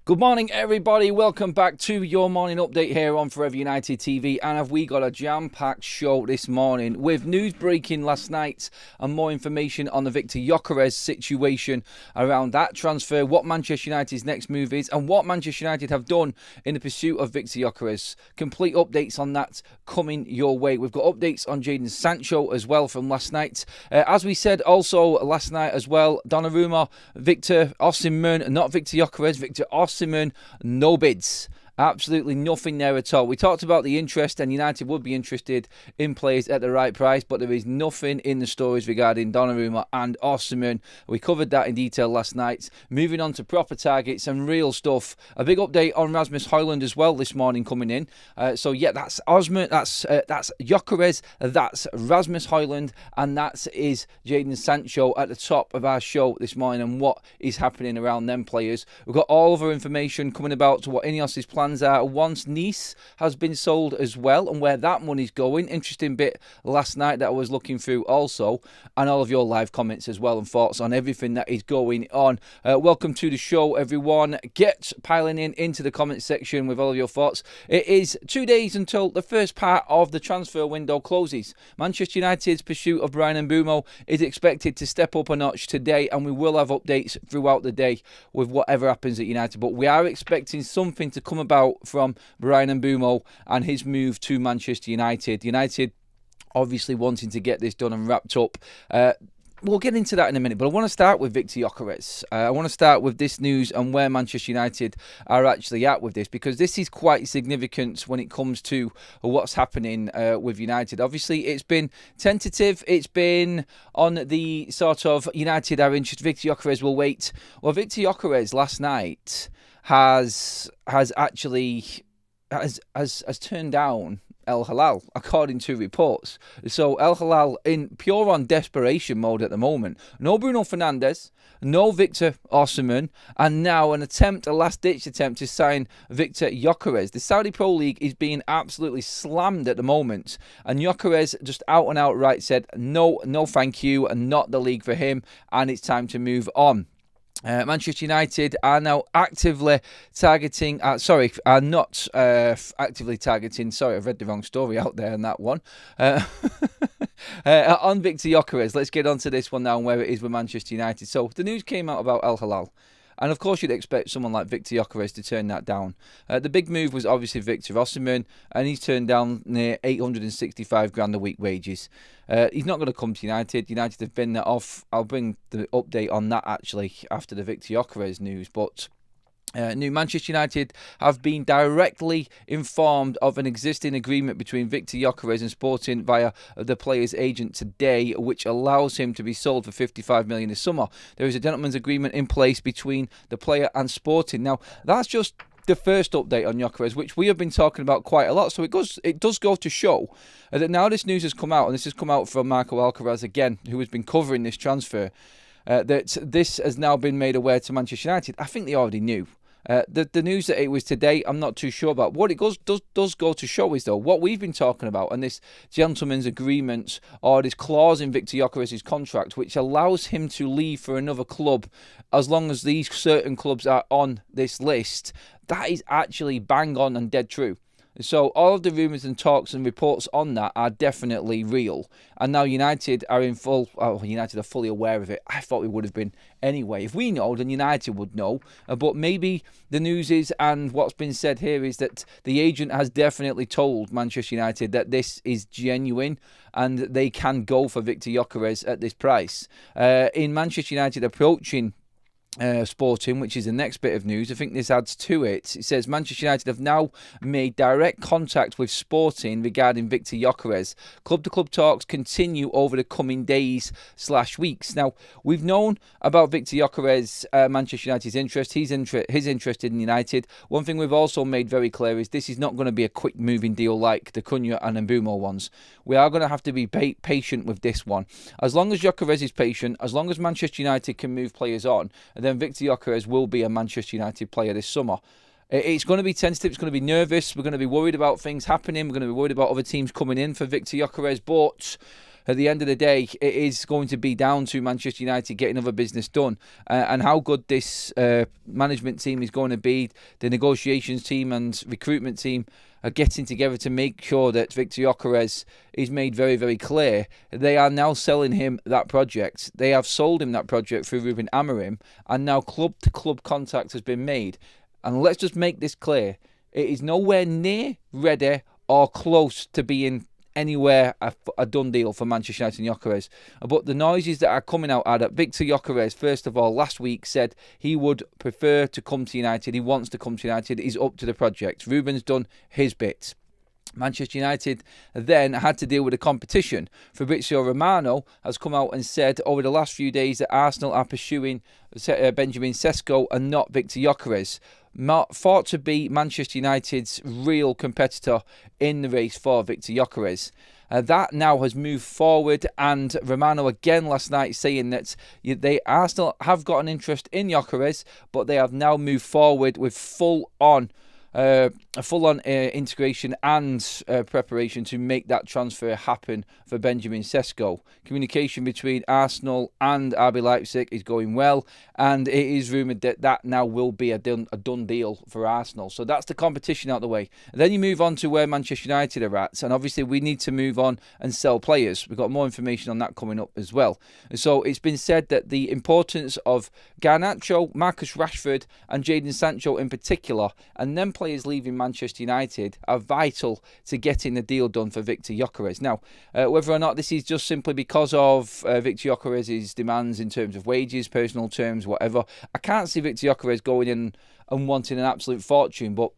Good morning, everybody. Welcome back to your morning update here on Forever United TV. And have we got a jam-packed show this morning with news breaking last night and more information on the Victor Gyokeres situation around that transfer, what Manchester United's next move is, and what Manchester United have done in the pursuit of Victor Gyokeres. Complete updates on that coming your way. We've got updates on Jadon Sancho as well from last night. As we said also last night as well, Donnarumma, Victor Osimhen, not Victor Gyokeres, Victor Osimhen, no bids. Absolutely nothing there at all. We talked about the interest, and United would be interested in players at the right price, but there is nothing in the stories regarding Donnarumma and Osimhen. We covered that in detail last night. Moving on to proper targets and real stuff. A big update on Rasmus Højlund as well this morning coming in. So yeah, that's Osman, that's Gyokeres, that's Rasmus Højlund, and that is Jadon Sancho at the top of our show this morning, and what is happening around them players. We've got all of our information coming about to what Ineos' plans are once Nice has been sold as well, and where that money's going. Interesting bit last night that I was looking through also, and all of your live comments as well and thoughts on everything that is going on. Welcome to the show, everyone. Get piling into the comment section with all of your thoughts. It is 2 days until the first part of the transfer window closes. Manchester United's pursuit of Bryan Mbeumo is expected to step up a notch today, and we will have updates throughout the day with whatever happens at United, but we are expecting something to come about from Bryan Mbeumo and his move to Manchester United. United obviously wanting to get this done and wrapped up. We'll get into that in a minute, but I want to start with Victor Gyokeres. I want to start with this news and where Manchester United are actually at with this, because this is quite significant when it comes to what's happening with United. Obviously, it's been tentative. It's been on the sort of United are interested. Victor Gyokeres will wait. Well, Victor Gyokeres last night has turned down El Hilal, according to reports. So El Hilal in pure on desperation mode at the moment. No Bruno Fernandes, no Victor Osimhen, and now a last-ditch attempt to sign Victor Gyokeres. The Saudi Pro League is being absolutely slammed at the moment, and Gyokeres just out and outright said, no thank you, and not the league for him, and it's time to move on. Manchester United are now actively targeting, actively targeting, sorry, I've read the wrong story out there on that one. On Victor Gyokeres, let's get on to this one now and where it is with Manchester United. So the news came out about El Hilal. And of course, you'd expect someone like Victor Gyokeres to turn that down. The big move was obviously Victor Osimhen, and he's turned down near 865 grand a week wages. He's not going to come to United. United have been off. I'll bring the update on that actually after the Victor Gyokeres news, but New Manchester United have been directly informed of an existing agreement between Victor Gyokeres and Sporting via the player's agent today, which allows him to be sold for 55 million this summer. There is a gentleman's agreement in place between the player and Sporting. Now, that's just the first update on Gyokeres, which we have been talking about quite a lot. So it does go to show that now this news has come out, and this has come out from Marco Alcaraz again, who has been covering this transfer, that this has now been made aware to Manchester United. I think they already knew. The news that it was today, I'm not too sure about. What it does go to show is, though, what we've been talking about, and this gentleman's agreement, or this clause in Victor Gyokeres' contract, which allows him to leave for another club as long as these certain clubs are on this list, that is actually bang on and dead true. So all of the rumours and talks and reports on that are definitely real. And now United are United are fully aware of it. I thought we would have been anyway. If we know, then United would know. But maybe the news is, and what's been said here is that the agent has definitely told Manchester United that this is genuine and they can go for Victor Gyokeres at this price. In Manchester United approaching Sporting, which is the next bit of news, I think this adds to it. It says Manchester United have now made direct contact with Sporting regarding Victor Gyokeres. Club-to-club talks continue over the coming days/weeks. Now, we've known about Victor Gyokeres, Manchester United's interest. He's interested in United. One thing we've also made very clear is this is not going to be a quick moving deal like the Cunha and Mbeumo ones. We are going to have to be patient with this one. As long as Gyokeres is patient, as long as Manchester United can move players on, then Victor Gyokeres will be a Manchester United player this summer. It's going to be tentative, it's going to be nervous, we're going to be worried about things happening, we're going to be worried about other teams coming in for Victor Gyokeres, but at the end of the day, it is going to be down to Manchester United getting other business done, and how good this management team is going to be, the negotiations team and recruitment team are getting together to make sure that Victor Gyokeres is made very, very clear. They are now selling him that project. They have sold him that project through Ruben Amorim, and now club-to-club contact has been made. And let's just make this clear. It is nowhere near ready or close to being anywhere a done deal for Manchester United and Gyokeres. But the noises that are coming out are that Victor Gyokeres, first of all, last week said he would prefer to come to United. He wants to come to United. He's up to the project. Ruben's done his bit. Manchester United then had to deal with the competition. Fabrizio Romano has come out and said over the last few days that Arsenal are pursuing Benjamin Sesko and not Victor Gyokeres, thought to be Manchester United's real competitor in the race for Victor Gyokeres. That now has moved forward, and Romano again last night saying that Arsenal have got an interest in Gyokeres, but they have now moved forward with full-on integration and preparation to make that transfer happen for Benjamin Sesko. Communication between Arsenal and RB Leipzig is going well, and it is rumoured that that now will be a done deal for Arsenal. So that's the competition out the way. And then you move on to where Manchester United are at, and obviously we need to move on and sell players. We've got more information on that coming up as well. And so it's been said that the importance of Garnacho, Marcus Rashford and Jadon Sancho in particular, and then players leaving Manchester United, are vital to getting the deal done for Victor Gyokeres. Now, whether or not this is just simply because of Victor Gyokeres' demands in terms of wages, personal terms, whatever, I can't see Victor Gyokeres going in and wanting an absolute fortune. But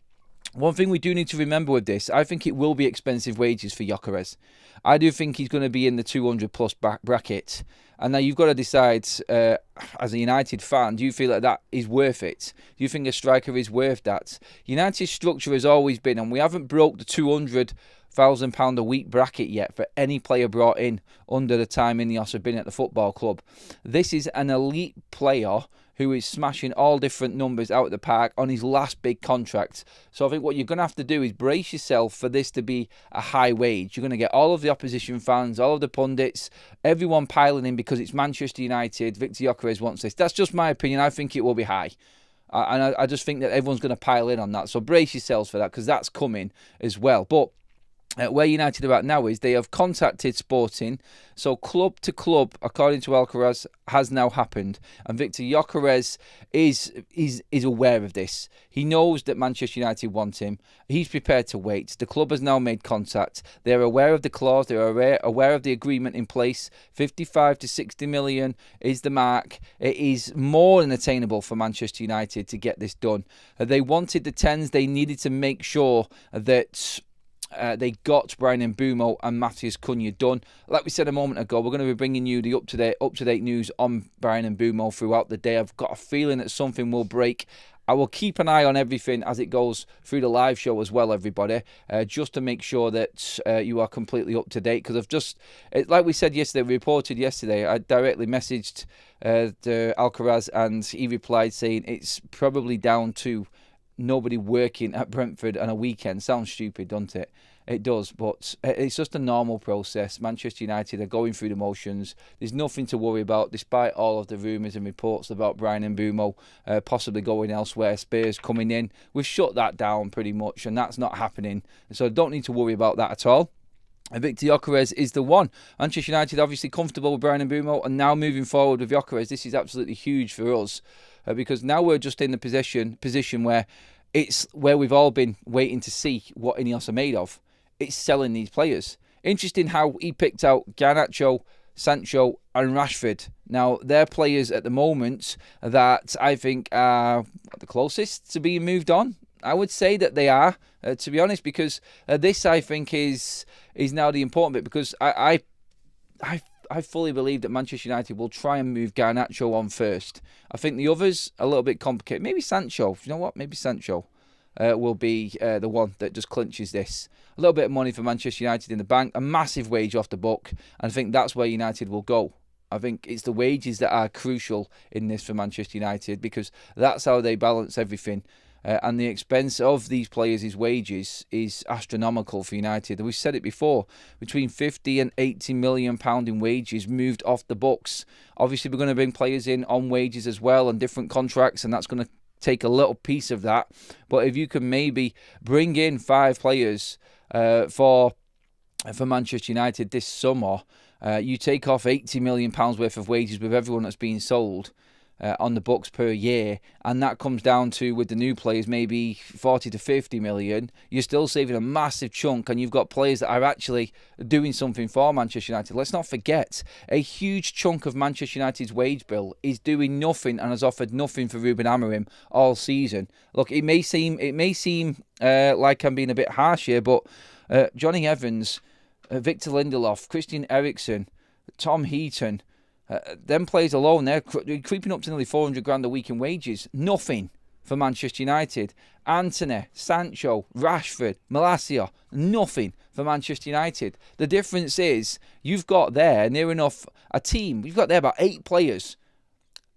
one thing we do need to remember with this, I think it will be expensive wages for Gyokeres. I do think he's going to be in the 200 plus bracket. And now you've got to decide, as a United fan, do you feel like that is worth it? Do you think a striker is worth that? United's structure has always been, and we haven't broke the £200,000 a week bracket yet for any player brought in under the time Ineos have been at the football club. This is an elite player who is smashing all different numbers out of the park on his last big contract. So I think what you're going to have to do is brace yourself for this to be a high wage. You're going to get all of the opposition fans, all of the pundits, everyone piling in because it's Manchester United. Victor Gyokeres wants this. That's just my opinion. I think it will be high. And I just think that everyone's going to pile in on that. So brace yourselves for that, because that's coming as well. But where United are at now is they have contacted Sporting. So club to club, according to Alcaraz, has now happened. And Victor Gyokeres is aware of this. He knows that Manchester United want him. He's prepared to wait. The club has now made contact. They're aware of the clause. They're aware of the agreement in place. 55 to 60 million is the mark. It is more than attainable for Manchester United to get this done. They wanted the 10s. They needed to make sure that they got Bryan Mbeumo and Matheus Cunha done. Like we said a moment ago, we're going to be bringing you the up-to-date news on Bryan Mbeumo throughout the day. I've got a feeling that something will break. I will keep an eye on everything as it goes through the live show as well, everybody, just to make sure that you are completely up to date. Because like we said yesterday, we reported yesterday, I directly messaged the Alcaraz, and he replied saying it's probably down to nobody working at Brentford on a weekend. Sounds stupid, doesn't it? It does, but it's just a normal process. Manchester United are going through the motions. There's nothing to worry about, despite all of the rumours and reports about Bryan Mbeumo possibly going elsewhere, Spurs coming in. We've shut that down pretty much, and that's not happening. So don't need to worry about that at all. And Victor Gyokeres is the one. Manchester United obviously comfortable with Bryan Mbeumo, and now moving forward with Gyokeres. This is absolutely huge for us. Because now we're just in the position where it's where we've all been waiting to see what Ineos are made of. It's selling these players. Interesting how he picked out Garnacho, Sancho and Rashford. Now, they're players at the moment that I think are the closest to being moved on. I would say that they are, to be honest, because this, I think, is now the important bit, because I fully believe that Manchester United will try and move Garnacho on first. I think the others a little bit complicated. Maybe Sancho. You know what? Maybe Sancho will be the one that just clinches this. A little bit of money for Manchester United in the bank, a massive wage off the book, and I think that's where United will go. I think it's the wages that are crucial in this for Manchester United, because that's how they balance everything. And the expense of these players' wages is astronomical for United. We've said it before, between 50 and 80 million pound in wages moved off the books. Obviously, we're going to bring players in on wages as well on different contracts, and that's going to take a little piece of that. But if you can maybe bring in 5 players for Manchester United this summer, you take off £80 million worth of wages with everyone that's being sold on the books per year, and that comes down to, with the new players, maybe 40 to 50 million. You're still saving a massive chunk, and you've got players that are actually doing something for Manchester United. Let's not forget, a huge chunk of Manchester United's wage bill is doing nothing and has offered nothing for Ruben Amorim all season. Look, it may seem like I'm being a bit harsh here, but Johnny Evans, Victor Lindelof, Christian Eriksen, Tom Heaton, them players alone, they're creeping up to nearly 400 grand a week in wages. Nothing for Manchester United. Antony, Sancho, Rashford, Malacia, nothing for Manchester United. The difference is, you've got there near enough a team, you've got there about 8 players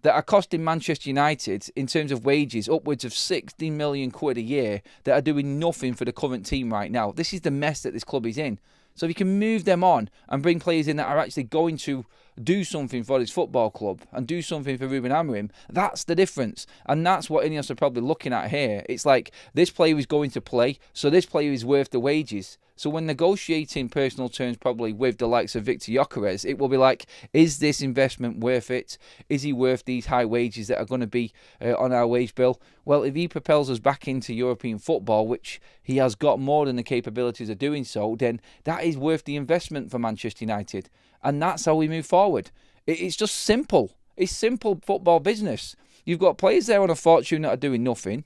that are costing Manchester United, in terms of wages, upwards of 60 million quid a year, that are doing nothing for the current team right now. This is the mess that this club is in. So if you can move them on and bring players in that are actually going to do something for this football club and do something for Ruben Amorim, that's the difference. And that's what Ineos are probably looking at here. It's like, this player is going to play, so this player is worth the wages. So when negotiating personal terms, probably with the likes of Victor Gyokeres, it will be like, is this investment worth it? Is he worth these high wages that are going to be on our wage bill? Well, if he propels us back into European football, which he has got more than the capabilities of doing so, then that is worth the investment for Manchester United. And that's how we move forward. It's just simple. It's simple football business. You've got players there on a fortune that are doing nothing,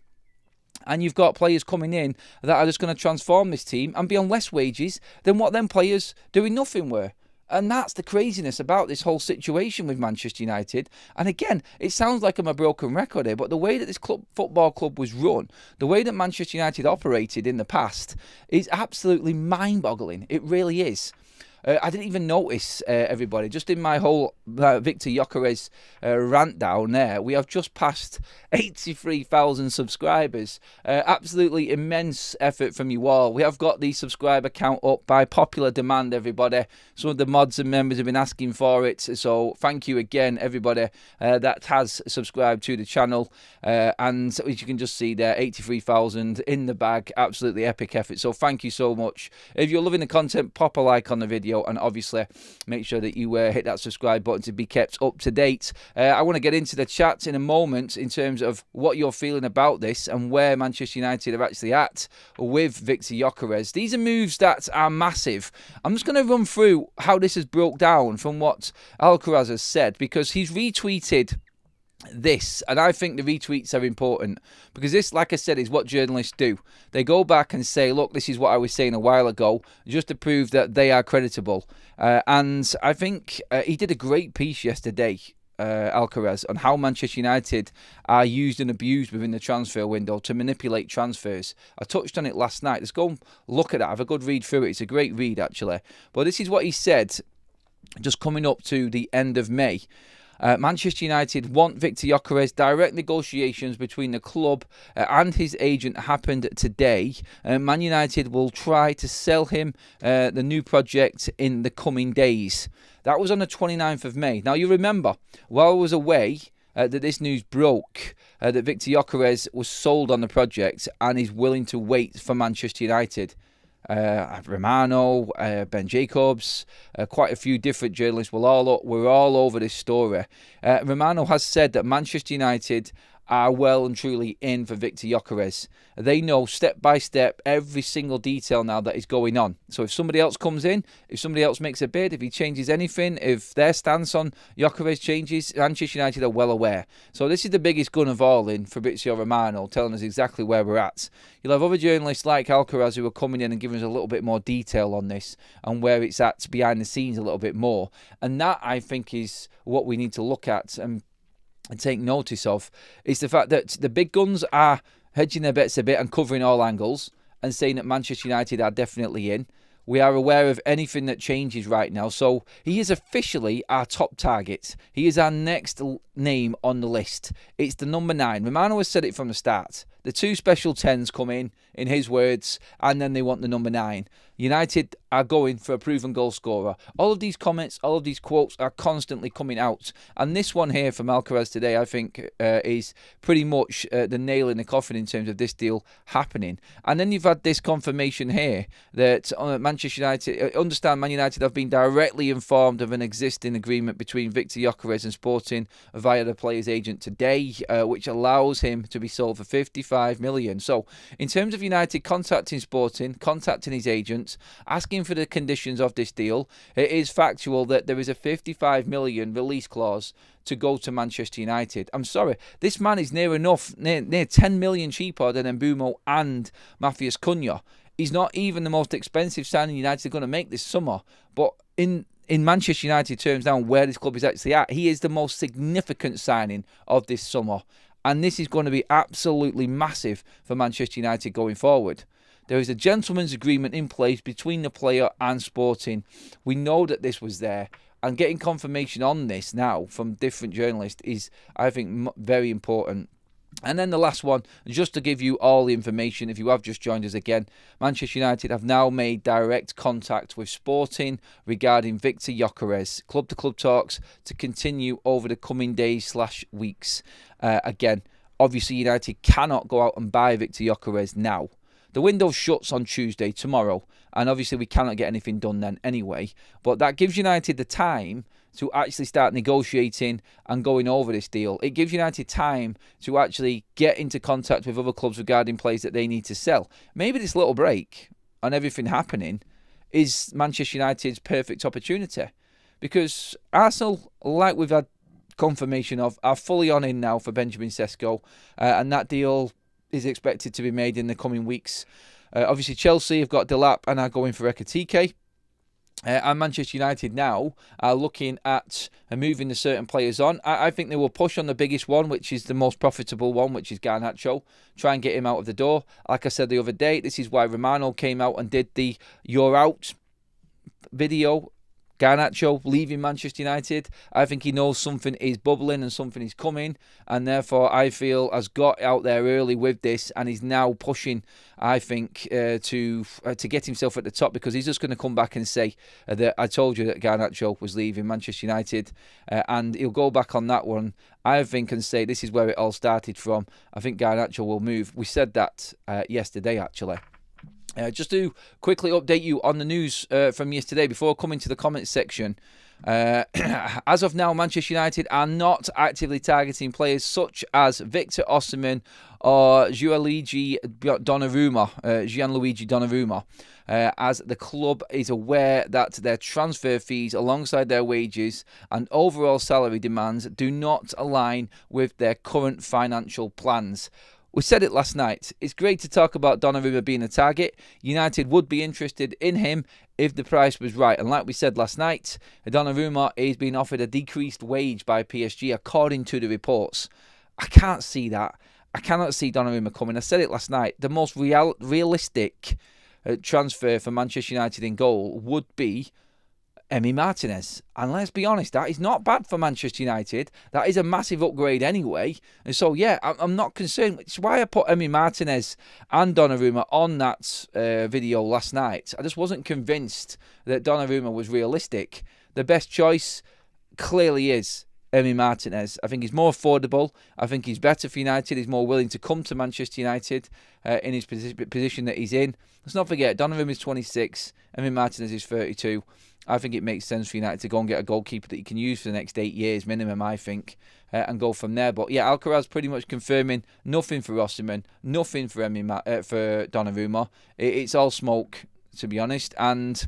and you've got players coming in that are just going to transform this team and be on less wages than what them players doing nothing were. And that's the craziness about this whole situation with Manchester United. And again, it sounds like I'm a broken record here, but the way that this football club was run, the way that Manchester United operated in the past, is absolutely mind-boggling. It really is. I didn't even notice, everybody, just in my whole Victor Gyokeres rant down there, we have just passed 83,000 subscribers. Absolutely immense effort from you all. We have got the subscriber count up by popular demand, everybody. Some of the mods and members have been asking for it, so thank you again, everybody that has subscribed to the channel. And as you can just see there, 83,000 in the bag. Absolutely epic effort, so thank you so much. If you're loving the content, pop a like on the video, and obviously make sure that you hit that subscribe button to be kept up to date. I want to get into the chat in a moment in terms of what you're feeling about this and where Manchester United are actually at with Victor Gyokeres. These are moves that are massive. I'm just going to run through how this has broke down from what Alcaraz has said, because he's retweeted this, and I think the retweets are important, because this, like I said, is what journalists do. They go back and say, look, this is what I was saying a while ago, just to prove that they are creditable. And I think he did a great piece yesterday, Alcaraz, on how Manchester United are used and abused within the transfer window to manipulate transfers. I touched on it last night. Let's go and look at that, have a good read through it. It's a great read, actually. But this is what he said just coming up to the end of May. Manchester United want Victor Gyokeres. Direct negotiations between the club and his agent happened today. Man United will try to sell him the new project in the coming days. That was on the 29th of May. Now, you remember, while I was away, that this news broke, that Victor Gyokeres was sold on the project and is willing to wait for Manchester United. Romano, Ben Jacobs, quite a few different journalists were all over this story. Romano has said that Manchester United are well and truly in for Victor Gyokeres. They know step by step every single detail now that is going on. So if somebody else comes in, if somebody else makes a bid, if he changes anything, if their stance on Gyokeres changes, Manchester United are well aware. So this is the biggest gun of all in Fabrizio Romano, telling us exactly where we're at. You'll have other journalists like Alcaraz who are coming in and giving us a little bit more detail on this and where it's at behind the scenes a little bit more. And that, I think, is what we need to look at and take notice of, is the fact that the big guns are hedging their bets a bit and covering all angles and saying that Manchester United are definitely in. We are aware of anything that changes right now. So he is officially our top target. He is our next name on the list. It's the number 9. Romano has said it from the start. The 2 special 10s come in his words, and then they want the number 9. United are going for a proven goal scorer. All of these comments, all of these quotes are constantly coming out. And this one here from Gyokeres today, I think, is pretty much the nail in the coffin in terms of this deal happening. And then you've had this confirmation here that Manchester United, understand Man United have been directly informed of an existing agreement between Victor Gyokeres and Sporting via the player's agent today, which allows him to be sold for 55 million. So in terms of United contacting Sporting, contacting his agent, asking for the conditions of this deal, it is factual that there is a 55 million release clause to go to Manchester United. I'm sorry, this man is near 10 million cheaper than Mbeumo and Matheus Cunha. He's not even the most expensive signing United are going to make this summer, but in Manchester United terms now, where this club is actually at, he is the most significant signing of this summer. And this is going to be absolutely massive for Manchester United going forward. There is a gentleman's agreement in place between the player and Sporting. We know that this was there. And getting confirmation on this now from different journalists is, I think, very important. And then the last one, just to give you all the information, if you have just joined us again, Manchester United have now made direct contact with Sporting regarding Victor Gyokeres. Club-to-club talks to continue over the coming days/weeks. Again, obviously United cannot go out and buy Victor Gyokeres now. The window shuts on Tuesday, tomorrow, and obviously we cannot get anything done then anyway. But that gives United the time to actually start negotiating and going over this deal. It gives United time to actually get into contact with other clubs regarding players that they need to sell. Maybe this little break on everything happening is Manchester United's perfect opportunity. Because Arsenal, like we've had confirmation of, are fully on in now for Benjamin Sesko, and that deal is expected to be made in the coming weeks. Obviously, Chelsea have got Delap and are going for Ekitike. And Manchester United now are looking at moving the certain players on. I think they will push on the biggest one, which is the most profitable one, which is Garnacho. Try and get him out of the door. Like I said the other day, this is why Romano came out and did the "You're Out" video. Garnacho leaving Manchester United. I think he knows something is bubbling and something is coming, and therefore I feel has got out there early with this and is now pushing, I think, to get himself at the top, because he's just going to come back and say that I told you that Garnacho was leaving Manchester United, and he'll go back on that one, I think, and say this is where it all started from. I think Garnacho will move. We said that yesterday, actually. Just to quickly update you on the news from yesterday before coming to the comments section. As of now, Manchester United are not actively targeting players such as Victor Osimhen or Gianluigi Donnarumma, as the club is aware that their transfer fees alongside their wages and overall salary demands do not align with their current financial plans. We said it last night. It's great to talk about Donnarumma being a target. United would be interested in him if the price was right. And like we said last night, Donnarumma is being offered a decreased wage by PSG, according to the reports. I can't see that. I cannot see Donnarumma coming. I said it last night. The most realistic transfer for Manchester United in goal would be Emi Martinez. And let's be honest, that is not bad for Manchester United. That is a massive upgrade anyway. And so, yeah, I'm not concerned. It's why I put Emi Martinez and Donnarumma on that video last night. I just wasn't convinced that Donnarumma was realistic. The best choice clearly is Emi Martinez. I think he's more affordable. I think he's better for United. He's more willing to come to Manchester United in his position that he's in. Let's not forget, Donnarumma is 26. Emi Martinez is 32. I think it makes sense for United to go and get a goalkeeper that you can use for the next 8 years minimum, I think, and go from there. But yeah, Gyokeres pretty much confirming nothing for Osimhen, nothing for for Donnarumma. It's all smoke, to be honest, and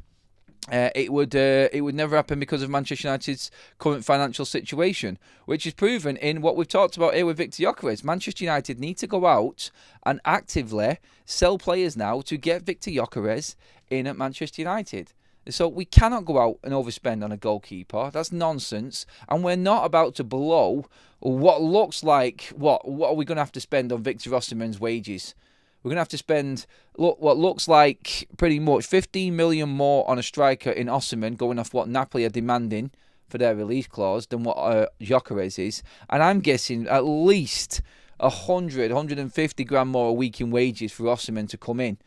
it would never happen because of Manchester United's current financial situation, which is proven in what we've talked about here with Victor Gyokeres. Manchester United need to go out and actively sell players now to get Victor Gyokeres in at Manchester United. So we cannot go out and overspend on a goalkeeper. That's nonsense. And we're not about to blow what looks like, what are we going to have to spend on Victor Osimhen's wages? We're going to have to spend what looks like pretty much 15 million more on a striker in Osimhen, going off what Napoli are demanding for their release clause, than what Gyokeres is. And I'm guessing at least 150 grand more a week in wages for Osimhen to come in.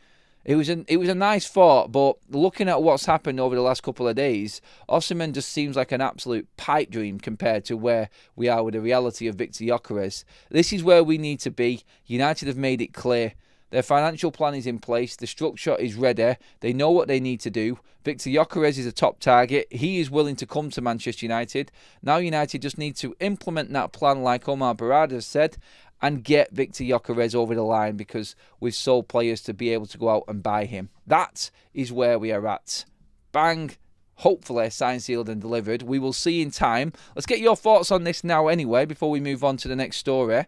It was a nice thought, but looking at what's happened over the last couple of days, Osimhen just seems like an absolute pipe dream compared to where we are with the reality of Victor Gyokeres. This is where we need to be. United have made it clear. Their financial plan is in place. The structure is ready. They know what they need to do. Victor Gyokeres is a top target. He is willing to come to Manchester United. Now United just need to implement that plan like Omar Barad has said and get Victor Gyokeres over the line, because we've sold players to be able to go out and buy him. That is where we are at. Bang. Hopefully signed, sealed and delivered. We will see in time. Let's get your thoughts on this now anyway before we move on to the next story.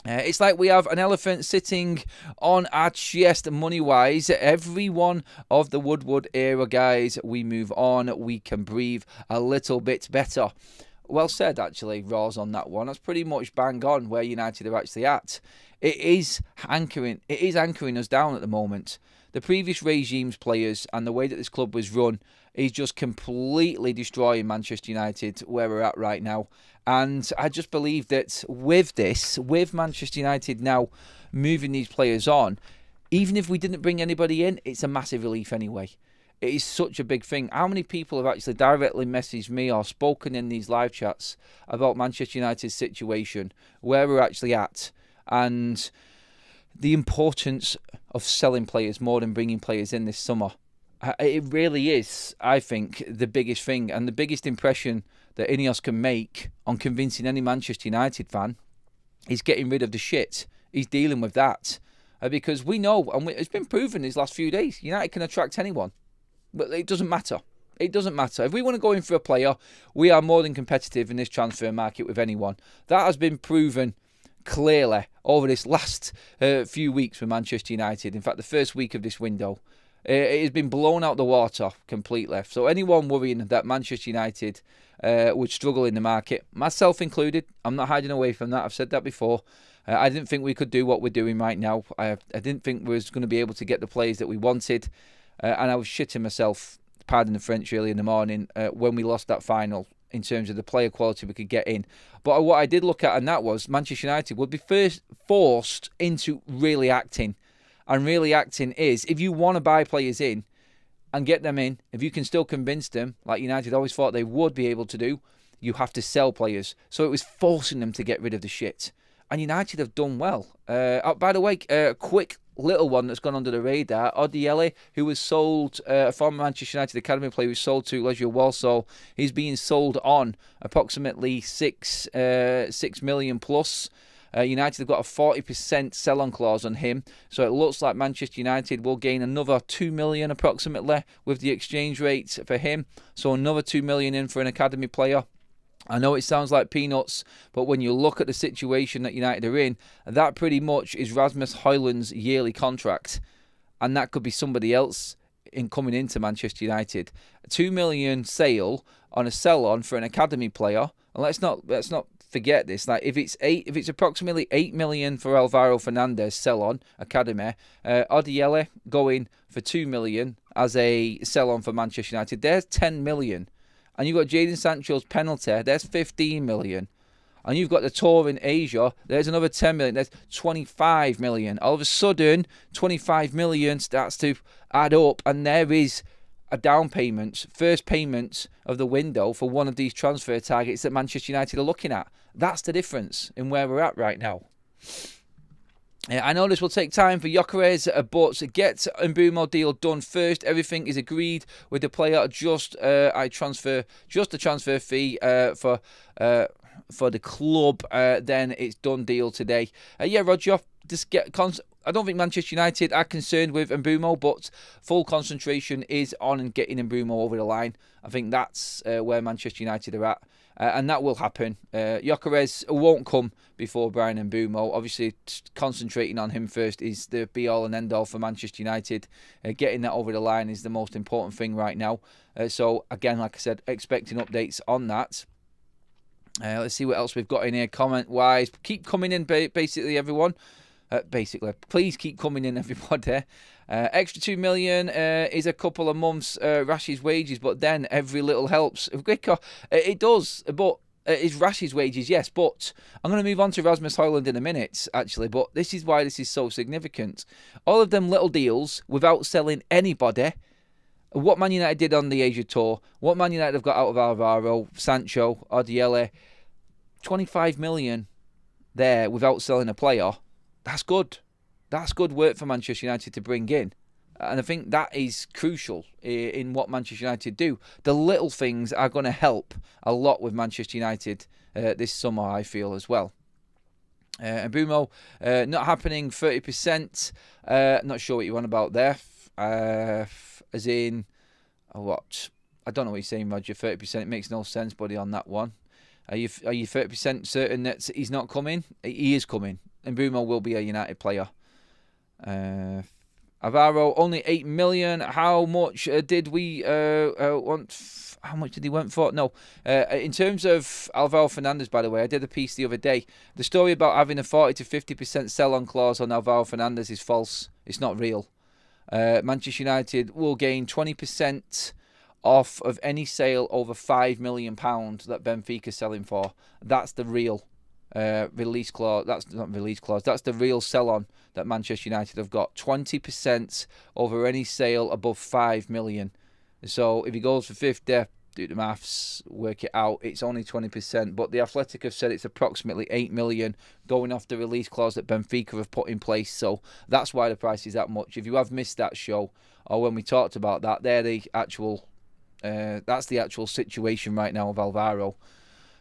It's like we have an elephant sitting on our chest money-wise. Every one of the Woodward era guys, we move on. We can breathe a little bit better. Well said, actually, Roz, on that one. That's pretty much bang on where United are actually at. It is anchoring us down at the moment. The previous regime's players and the way that this club was run is just completely destroying Manchester United where we're at right now. And I just believe that with Manchester United now moving these players on, even if we didn't bring anybody in, it's a massive relief anyway. It is such a big thing. How many people have actually directly messaged me or spoken in these live chats about Manchester United's situation, where we're actually at, and the importance of selling players more than bringing players in this summer? It really is, I think, the biggest thing and the biggest impression that Ineos can make on convincing any Manchester United fan is getting rid of the shit. He's dealing with that. Because we know, and it's been proven these last few days, United can attract anyone. But it doesn't matter. It doesn't matter. If we want to go in for a player, we are more than competitive in this transfer market with anyone. That has been proven clearly over this last few weeks with Manchester United. In fact, the first week of this window, it has been blown out the water completely. So anyone worrying that Manchester United would struggle in the market, myself included, I'm not hiding away from that. I've said that before. I didn't think we could do what we're doing right now. I didn't think we was going to be able to get the players that we wanted. And I was shitting myself, pardon the French, early in the morning when we lost that final in terms of the player quality we could get in. But what I did look at, and that was Manchester United would be first forced into really acting. And really acting is, if you want to buy players in and get them in, if you can still convince them, like United always thought they would be able to do, you have to sell players. So it was forcing them to get rid of the shit. And United have done well. By the way, a quick little one that's gone under the radar, Odiele, who was sold, a former Manchester United Academy player who was sold to Legia Warsaw. He's being sold on approximately 6 million plus. United have got a 40% sell-on clause on him, so it looks like Manchester United will gain another 2 million approximately with the exchange rate for him. So another 2 million in for an academy player. I know it sounds like peanuts, but when you look at the situation that United are in, that pretty much is Rasmus Højlund's yearly contract, and that could be somebody else in coming into Manchester United. A 2 million sale on a sell-on for an academy player, and let's not forget this. Like if it's approximately 8 million for Alvaro Fernandez sell-on academy, Odiele going for 2 million as a sell-on for Manchester United. There's 10 million. And you've got Jadon Sancho's penalty, there's 15 million. And you've got the tour in Asia, there's another 10 million, there's 25 million. All of a sudden, 25 million starts to add up, and there is a down payment, first payment of the window for one of these transfer targets that Manchester United are looking at. That's the difference in where we're at right now. I know this will take time for Gyokeres, but get Mbeumo deal done first. Everything is agreed with the player. Just the transfer fee for the club. Then it's done deal today. Roger. I don't think Manchester United are concerned with Mbeumo, but full concentration is on getting Mbeumo over the line. I think that's where Manchester United are at. And that will happen. Gyokeres won't come before Brian Mbeumo. Obviously, concentrating on him first is the be-all and end-all for Manchester United. Getting that over the line is the most important thing right now. So, again, like I said, expecting updates on that. Let's see what else we've got in here comment-wise. Keep coming in, basically, everyone. Please keep coming in, everybody. Extra 2 million is a couple of months Rashid's wages, but then every little helps. It does, but Is Rash's wages, yes, but I'm going to move on to Rasmus Højlund in a minute, actually, but this is why this is so significant. All of them little deals without selling anybody. What Man United did on the Asia Tour, what Man United have got out of Alvaro, Sancho, Odiele, 25 million there without selling a player, that's good. That's good work for Manchester United to bring in. And I think that is crucial in what Manchester United do. The little things are going to help a lot with Manchester United this summer, I feel, as well. And Bruno, not happening, 30%. Not sure what you want about there. As in, what? I don't know what you're saying, Roger. 30%, it makes no sense, buddy, on that one. Are you 30% certain that he's not coming? He is coming. And Bruno will be a United player. Alvaro, only 8 million. How much did we want? How much did he want for? No. In terms of Alvaro Fernandez, by the way, I did a piece the other day. The story about having a 40 to 50% sell-on clause on Alvaro Fernandez is false. It's not real. Manchester United will gain 20% off of any sale over £5 million that Benfica selling for. That's the real release clause. That's not release clause. That's the real sell-on that Manchester United have got. 20% over any sale above 5 million. So if he goes for 50, do the maths, work it out. It's only 20%. But the Athletic have said it's approximately 8 million going off the release clause that Benfica have put in place. So that's why the price is that much. If you have missed that show or when we talked about that, they're the actual. That's the actual situation right now of Alvaro.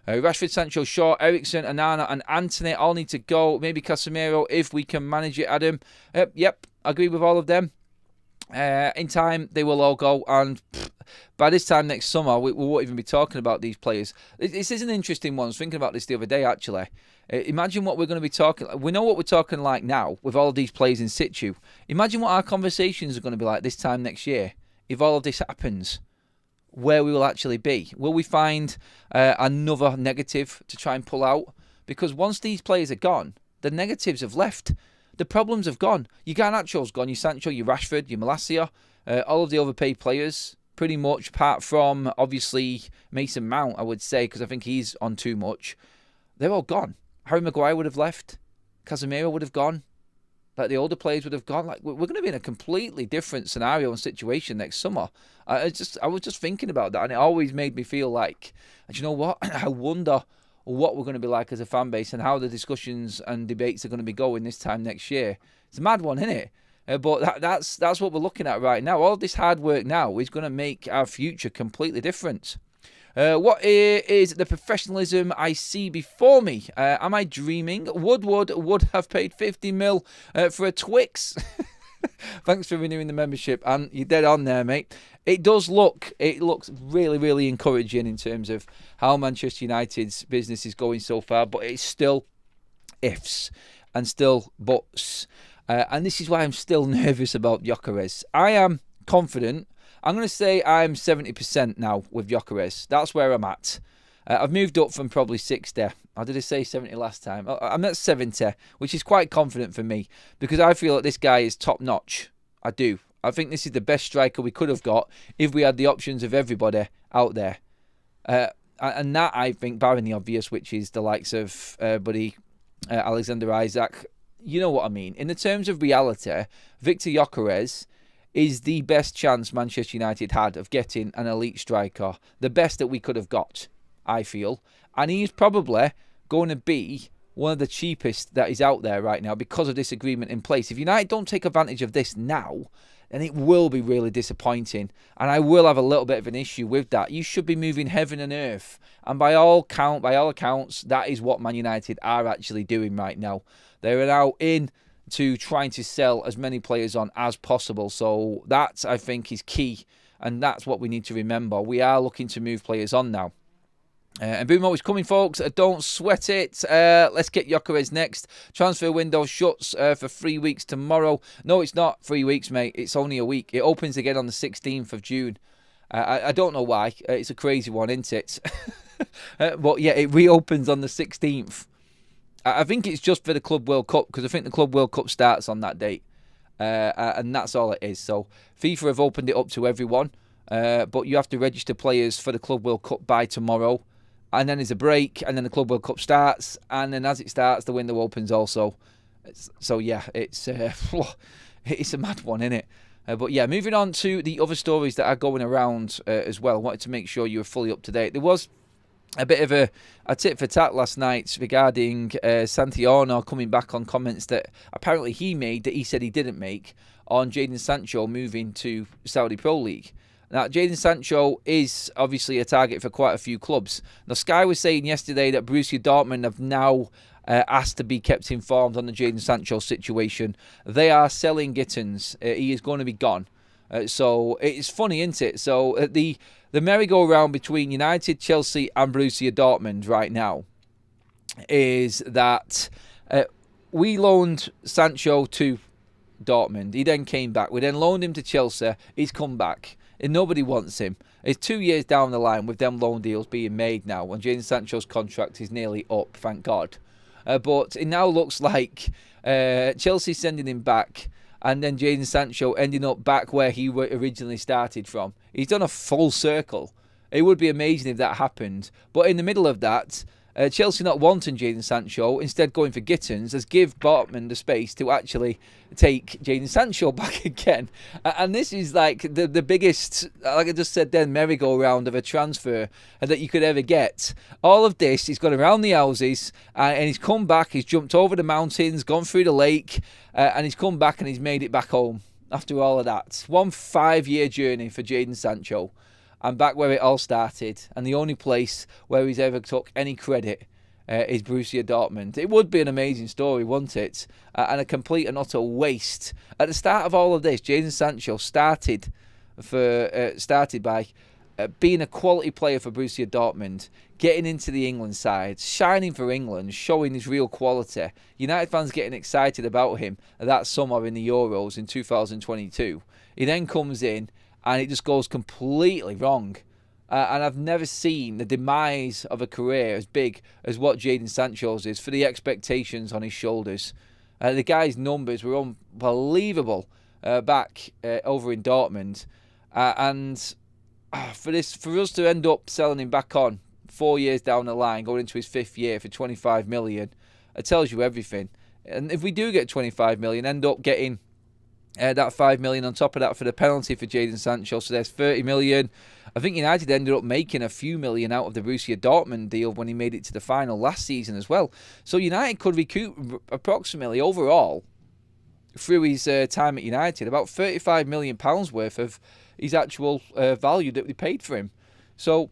Rashford, Sancho, Shaw, Ericsson, Onana and Anthony all need to go. Maybe Casemiro if we can manage it, Adam. Yep, I agree with all of them. In time, they will all go. And by this time next summer, we won't even be talking about these players. This is an interesting one. I was thinking about this the other day, actually. Imagine what we're going to be talking. We know what we're talking like now with all of these players in situ. Imagine what our conversations are going to be like this time next year if all of this happens. Where we will actually be. Will we find another negative to try and pull out? Because once these players are gone, the negatives have left. The problems have gone. Your Garnacho's gone, your Sancho, your Rashford, your Malacia, all of the overpaid players, pretty much, apart from, obviously, Mason Mount, I would say, because I think he's on too much. They're all gone. Harry Maguire would have left. Casemiro would have gone. Like the older players would have gone. Like we're going to be in a completely different scenario and situation next summer. I was just thinking about that, and it always made me feel like, do you know what? I wonder what we're going to be like as a fan base and how the discussions and debates are going to be going this time next year. It's a mad one, isn't it? But that's what we're looking at right now. All of this hard work now is going to make our future completely different. What is the professionalism I see before me? Am I dreaming? Woodward would have paid 50 mil for a Twix. Thanks for renewing the membership, and you're dead on there, mate. It looks really, really encouraging in terms of how Manchester United's business is going so far, but it's still ifs and still buts. And this is why I'm still nervous about Gyokeres. I am confident. I'm going to say I'm 70% now with Gyokeres. That's where I'm at. I've moved up from probably 60. Or did I say 70 last time? I'm at 70, which is quite confident for me because I feel that this guy is top notch. I do. I think this is the best striker we could have got if we had the options of everybody out there. And that, I think, barring the obvious, which is the likes of Alexander Isak. You know what I mean. In the terms of reality, Victor Gyokeres is the best chance Manchester United had of getting an elite striker. The best that we could have got, I feel. And he's probably going to be one of the cheapest that is out there right now because of this agreement in place. If United don't take advantage of this now, then it will be really disappointing. And I will have a little bit of an issue with that. You should be moving heaven and earth. And by all accounts, that is what Man United are actually doing right now. They are now in to trying to sell as many players on as possible. So that, I think, is key. And that's what we need to remember. We are looking to move players on now. And Boomo is coming, folks. Don't sweat it. Let's get Gyokeres next. Transfer window shuts for 3 weeks tomorrow. No, it's not 3 weeks, mate. It's only a week. It opens again on the 16th of June. I don't know why. It's a crazy one, isn't it? But yeah, it reopens on the 16th. I think it's just for the Club World Cup because I think the Club World Cup starts on that date. And that's all it is. So FIFA have opened it up to everyone. But you have to register players for the Club World Cup by tomorrow. and then there's a break, and then the Club World Cup starts, and then as it starts, the window opens also. So yeah, it's it's a mad one, isn't it? But yeah, moving on to the other stories that are going around as well. I wanted to make sure you were fully up to date. There was a bit of a tit for tat last night regarding Santiano coming back on comments that apparently he made that he said he didn't make on Jadon Sancho moving to Saudi Pro League. Now, Jadon Sancho is obviously a target for quite a few clubs. Now, Sky was saying yesterday that Borussia Dortmund have now asked to be kept informed on the Jadon Sancho situation. They are selling Gittins. He is going to be gone. So it's funny, isn't it? So the merry-go-round between United, Chelsea and Borussia Dortmund right now is that we loaned Sancho to Dortmund. He then came back. We then loaned him to Chelsea. He's come back. And nobody wants him. It's 2 years down the line with them loan deals being made now, and Jadon Sancho's contract is nearly up, thank God. But it now looks like Chelsea sending him back, and then Jadon Sancho ending up back where he originally started from. He's done a full circle. It would be amazing if that happened. But in the middle of that, Chelsea not wanting Jadon Sancho, instead going for Gittins, has give Dortmund the space to actually take Jadon Sancho back again. And this is like the biggest, like I just said then, merry-go-round of a transfer that you could ever get. All of this, he's gone around the houses, and he's come back, he's jumped over the mountains, gone through the lake, and he's come back and he's made it back home after all of that. 1 5-year journey for Jadon Sancho. And back where it all started, and the only place where he's ever took any credit is Borussia Dortmund. It would be an amazing story, wouldn't it? And a complete and utter waste. At the start of all of this, Jadon Sancho started by being a quality player for Borussia Dortmund, getting into the England side, shining for England, showing his real quality. United fans getting excited about him that summer in the Euros in 2022. He then comes in, and it just goes completely wrong. And I've never seen the demise of a career as big as what Jadon Sancho's is for the expectations on his shoulders. The guy's numbers were unbelievable back over in Dortmund. For us to end up selling him back on 4 years down the line, going into his 5th year for 25 million, it tells you everything. And if we do get 25 million, end up getting that 5 million on top of that for the penalty for Jadon Sancho, so there's 30 million. I think United ended up making a few million out of the Borussia Dortmund deal when he made it to the final last season as well. So United could recoup approximately overall through his time at United about £35 million worth of his actual value that we paid for him. So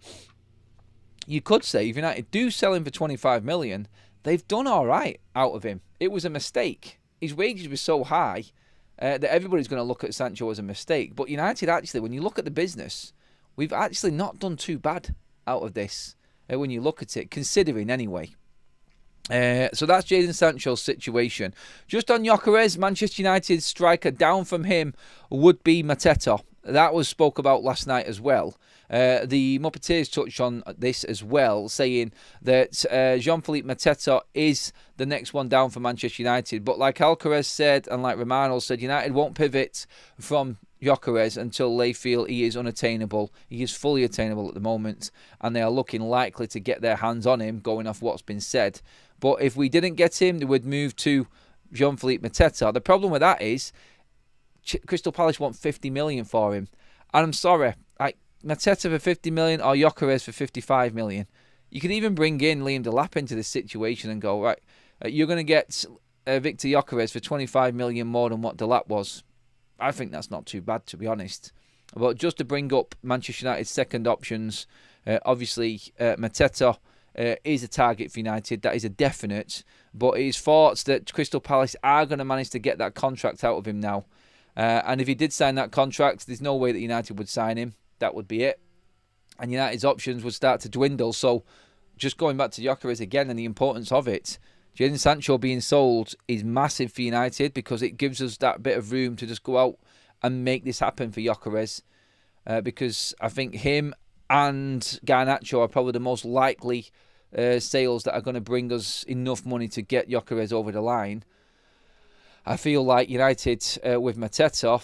you could say if United do sell him for 25 million, they've done all right out of him. It was a mistake. His wages were so high that everybody's going to look at Sancho as a mistake. But United actually, when you look at the business, we've actually not done too bad out of this when you look at it, considering anyway. So that's Jadon Sancho's situation. Just on Gyokeres, Manchester United striker down from him would be Mateta. That was spoke about last night as well. The Muppeteers touched on this as well, saying that Jean-Philippe Mateta is the next one down for Manchester United. But like Alcaraz said, and like Romano said, United won't pivot from Gyokeres until they feel he is unattainable. He is fully attainable at the moment, and they are looking likely to get their hands on him, going off what's been said. But if we didn't get him, they would move to Jean-Philippe Mateta. The problem with that is Crystal Palace want 50 million for him. And I'm sorry, Mateta for 50 million or Gyokeres for 55 million. You could even bring in Liam Delap into this situation and go, right, you're going to get Victor Gyokeres for 25 million more than what Delap was. I think that's not too bad, to be honest. But just to bring up Manchester United's second options, obviously Mateta is a target for United. That is a definite. But it is thoughts that Crystal Palace are going to manage to get that contract out of him now. And if he did sign that contract, there's no way that United would sign him. That would be it. And United's options would start to dwindle. So just going back to Gyokeres again and the importance of it, Jadon Sancho being sold is massive for United because it gives us that bit of room to just go out and make this happen for Gyokeres. Because I think him and Garnacho are probably the most likely sales that are going to bring us enough money to get Gyokeres over the line. I feel like United with Mateta,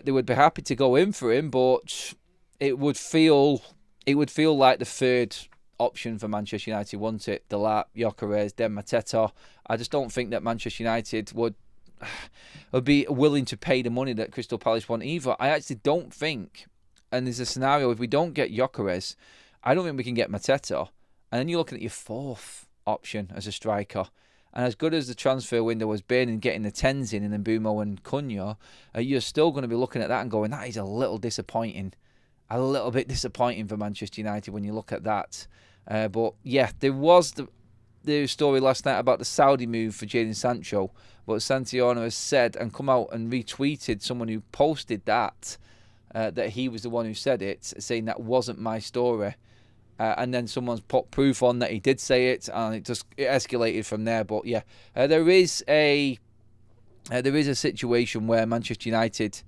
they would be happy to go in for him, but it would feel like the third option for Manchester United, wouldn't it? Delap, Gyokeres, then Mateta. I just don't think that Manchester United would be willing to pay the money that Crystal Palace want either. I actually don't think, and there's a scenario, if we don't get Gyokeres, I don't think we can get Mateta. And then you're looking at your fourth option as a striker. And as good as the transfer window has been and getting the 10s in and Mbeumo and Cunha, you're still going to be looking at that and going, that is a little disappointing. A little bit disappointing for Manchester United when you look at that. But yeah, there was the story last night about the Saudi move for Jadon Sancho. But Santiano has said and come out and retweeted someone who posted that he was the one who said it, saying that wasn't my story. And then someone's put proof on that he did say it, and it escalated from there. But yeah, there is a situation where Manchester United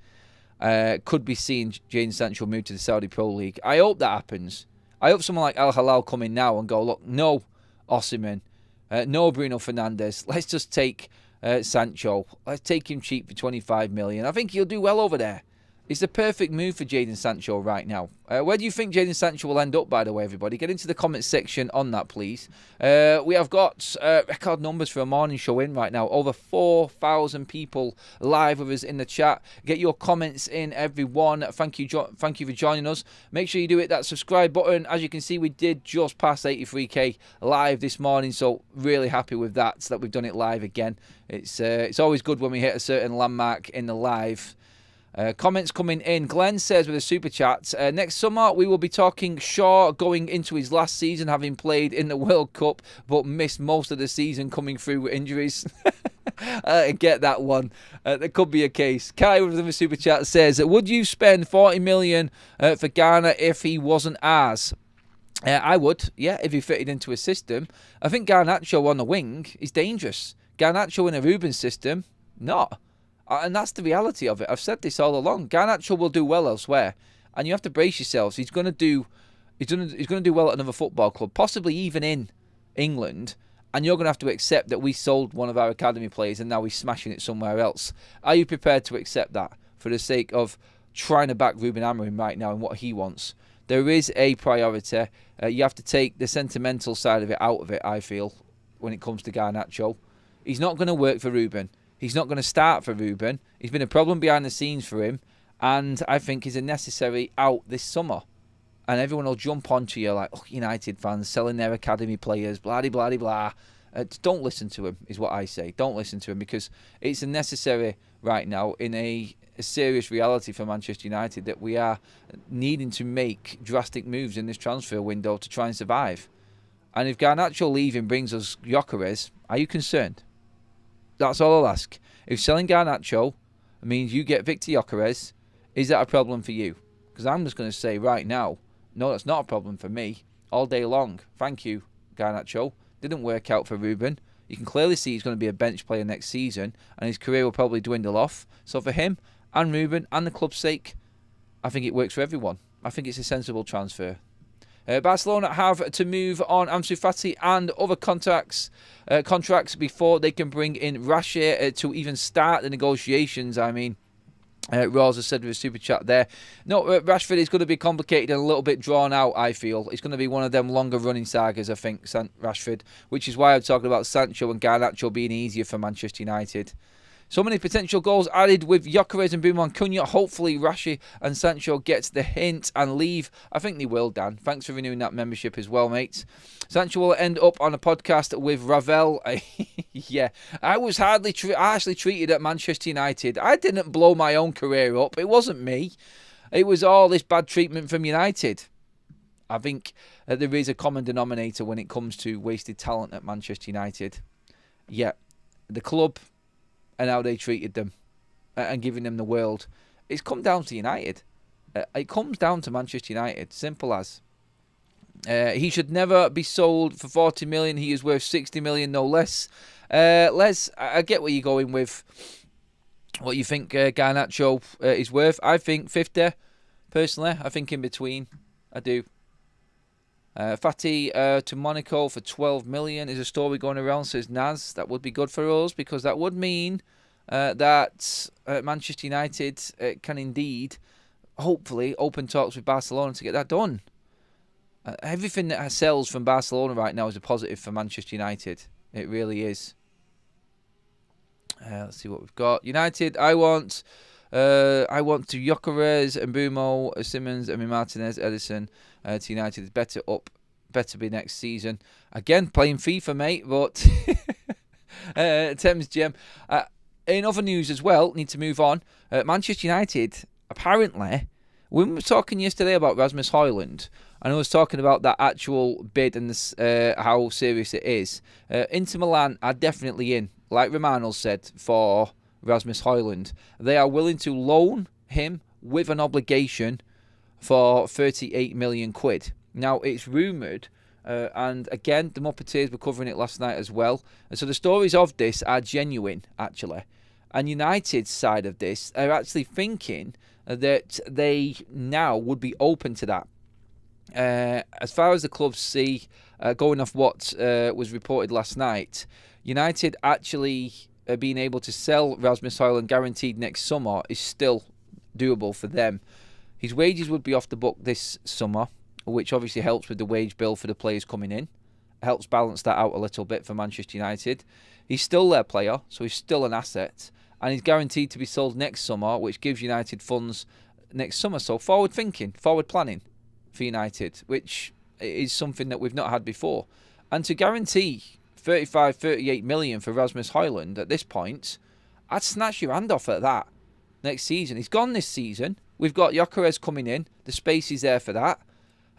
could be seeing Jadon Sancho move to the Saudi Pro League. I hope that happens. I hope someone like Al Hilal come in now and go, look, no Osimhen, no Bruno Fernandes. Let's just take Sancho. Let's take him cheap for 25 million. I think he'll do well over there. It's the perfect move for Jadon Sancho right now. Where do you think Jadon Sancho will end up, by the way, everybody? Get into the comments section on that, please. We have got record numbers for a morning show in right now. Over 4,000 people live with us in the chat. Get your comments in, everyone. Thank you for joining us. Make sure you do hit that subscribe button. As you can see, we did just pass 83k live this morning, so really happy with that, so that we've done it live again. It's always good when we hit a certain landmark in the live. Comments coming in. Glenn says with a super chat, next summer we will be talking Shaw going into his last season, having played in the World Cup but missed most of the season coming through with injuries. I get that one. There could be a case. Kai with a super chat says, would you spend 40 million for Ghana if he wasn't ours? I would, yeah, if he fitted into a system. I think Garnacho on the wing is dangerous. Garnacho in a Ruben system, not. And that's the reality of it. I've said this all along. Garnacho will do well elsewhere, and you have to brace yourselves. He's going to do well at another football club, possibly even in England. And you're going to have to accept that we sold one of our academy players, and now he's smashing it somewhere else. Are you prepared to accept that for the sake of trying to back Ruben Amorim right now and what he wants? There is a priority. You have to take the sentimental side of it out of it, I feel, when it comes to Garnacho. He's not going to work for Ruben. He's not going to start for Ruben. He's been a problem behind the scenes for him. And I think he's a necessary out this summer. And everyone will jump onto you like, oh, United fans selling their academy players, blah-de-blah-de-blah. Don't listen to him, is what I say. Don't listen to him, because it's a necessary right now in a serious reality for Manchester United that we are needing to make drastic moves in this transfer window to try and survive. And if Garnacho leaving brings us Gyokeres, are you concerned? That's all I'll ask. If selling Garnacho means you get Victor Gyokeres, is that a problem for you? Because I'm just going to say right now, no, that's not a problem for me. All day long. Thank you, Garnacho. Didn't work out for Ruben. You can clearly see he's going to be a bench player next season, and his career will probably dwindle off. So for him and Ruben and the club's sake, I think it works for everyone. I think it's a sensible transfer. Barcelona have to move on Ansu Fati and other contracts before they can bring in Rashid to even start the negotiations. I mean, Rosa said with a super chat there. No, Rashford is going to be complicated and a little bit drawn out, I feel. It's going to be one of them longer running sagas, I think, Rashford, which is why I'm talking about Sancho and Garnacho being easier for Manchester United. So many potential goals added with Gyokeres and Mbeumo and Cunha. Hopefully Rashi and Sancho gets the hint and leave. I think they will, Dan. Thanks for renewing that membership as well, mates. Sancho will end up on a podcast with Ravel. Yeah, I was harshly treated at Manchester United. I didn't blow my own career up. It wasn't me. It was all this bad treatment from United. I think there is a common denominator when it comes to wasted talent at Manchester United. Yeah, the club and how they treated them and giving them the world. It's come down to United. It comes down to Manchester United. Simple as. He should never be sold for 40 million. He is worth 60 million, no less. Les, I get where you're going with what you think Garnacho is worth. I think 50, personally. I think in between. I do. Fati to Monaco for 12 million is a story going around, says Naz. That would be good for us, because that would mean that Manchester United can indeed, hopefully, open talks with Barcelona to get that done. Everything that sells from Barcelona right now is a positive for Manchester United. It really is. Let's see what we've got. United, I want to Gyokeres, Mbumo, Simmons, Emi Martinez, Edison to United. It's better be next season. Again, playing FIFA, mate, but Thames Gem. In other news as well, need to move on. Manchester United, apparently, when we were talking yesterday about Rasmus Højlund, and I was talking about that actual bid and this, how serious it is, Inter Milan are definitely in, like Romano said, for Rasmus Højlund. They are willing to loan him with an obligation for 38 million quid. Now, it's rumoured, and again, the Muppeteers were covering it last night as well. And so the stories of this are genuine, actually. And United's side of this are actually thinking that they now would be open to that. As far as the clubs see, going off what was reported last night, United actually being able to sell Rasmus Højlund guaranteed next summer is still doable for them. His wages would be off the book this summer, which obviously helps with the wage bill for the players coming in. Helps balance that out a little bit for Manchester United. He's still their player, so he's still an asset. And he's guaranteed to be sold next summer, which gives United funds next summer. So forward thinking, forward planning for United, which is something that we've not had before. And to guarantee 35, 38 million for Rasmus Højlund at this point, I'd snatch your hand off at that next season. He's gone this season. We've got Gyokeres coming in. The space is there for that.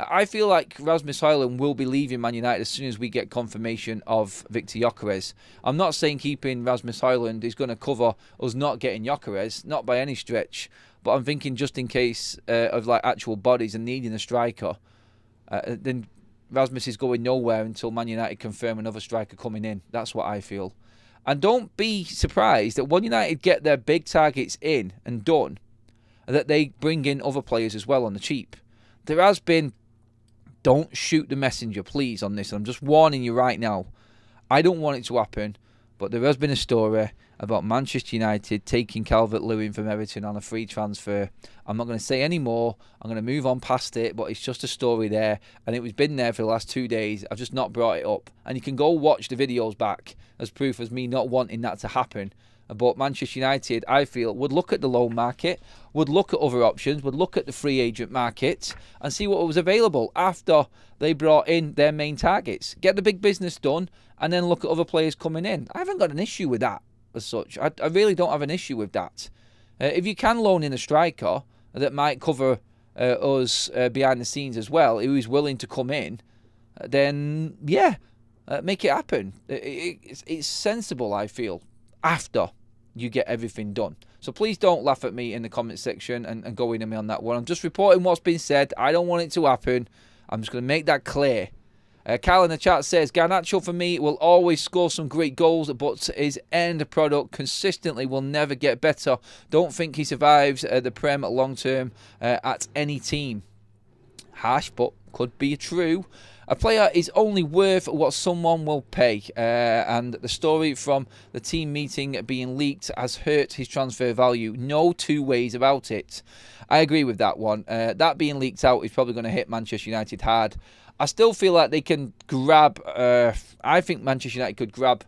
I feel like Rasmus Højlund will be leaving Man United as soon as we get confirmation of Victor Gyokeres. I'm not saying keeping Rasmus Højlund is going to cover us not getting Gyokeres, not by any stretch. But I'm thinking just in case of like actual bodies and needing a striker, then Rasmus is going nowhere until Man United confirm another striker coming in. That's what I feel. And don't be surprised that when United get their big targets in and done, that they bring in other players as well on the cheap. There has been... Don't shoot the messenger, please, on this. I'm just warning you right now. I don't want it to happen, but there has been a story about Manchester United taking Calvert-Lewin from Everton on a free transfer. I'm not going to say any more. I'm going to move on past it, but it's just a story there, and it was been there for the last 2 days. I've just not brought it up. And you can go watch the videos back as proof as me not wanting that to happen. But Manchester United, I feel, would look at the loan market, would look at other options, would look at the free agent market and see what was available after they brought in their main targets. Get the big business done and then look at other players coming in. I haven't got an issue with that as such. I really don't have an issue with that. If you can loan in a striker that might cover us behind the scenes as well, who is willing to come in, then yeah, make it happen. It's sensible, I feel, after you get everything done. So please don't laugh at me in the comment section and go in on me on that one. I'm just reporting what's been said. I don't want it to happen. I'm just going to make that clear. Cal in the chat says, Garnacho for me will always score some great goals, but his end product consistently will never get better. Don't think he survives the Prem long term at any team. Harsh, but could be true. A player is only worth what someone will pay, and the story from the team meeting being leaked has hurt his transfer value. No two ways about it. I agree with that one. That being leaked out is probably going to hit Manchester United hard. I still feel like they can grab... I think Manchester United could grab